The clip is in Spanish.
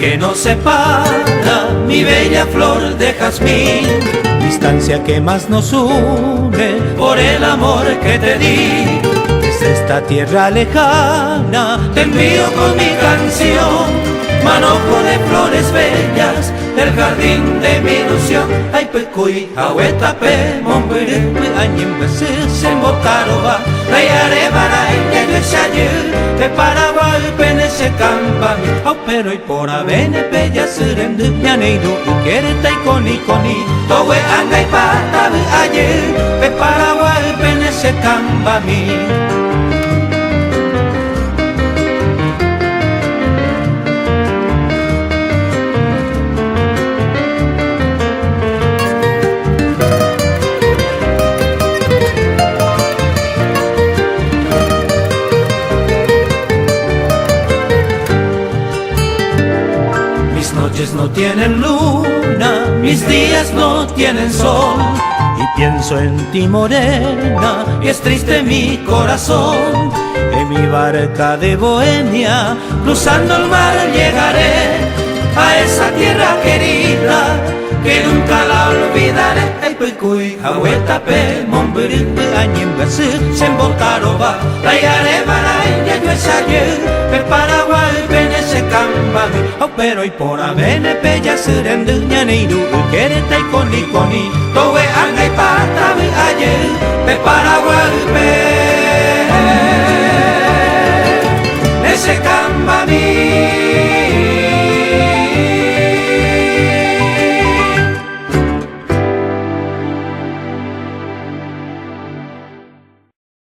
que nos separa, mi bella flor de jazmín. Distancia que más nos une por el amor que te di. Desde esta tierra lejana te envío con mi canción, manojo de flores bellas del jardín de mi ilusión. Ay pecuy, ahueta pe, mombere, añim beses, en botaroba, rayare baray, ya yo shayur, de Paraguay, pene se campa, au pero y por avene, bella serende, ya neido, quiere taikoni koni, towe angay pata, ayer, de Paraguay, pene se campa mi. Mis noches no tienen luna, mis días no tienen sol, y pienso en ti morena, y es triste mi corazón. En mi barca de Bohemia, cruzando el mar llegaré a esa tierra querida que nunca la olvidaré. Ay pecuy, ahueta pe, mombiri, añim beses, en botaroba, rayare baray, ya yo shayur, pe Paraguay, pene se campa mi, au pero y por avene bella serende, ñaniru, quiere taikoni koni, towe angay pata mi ayer, pe Paraguay, pe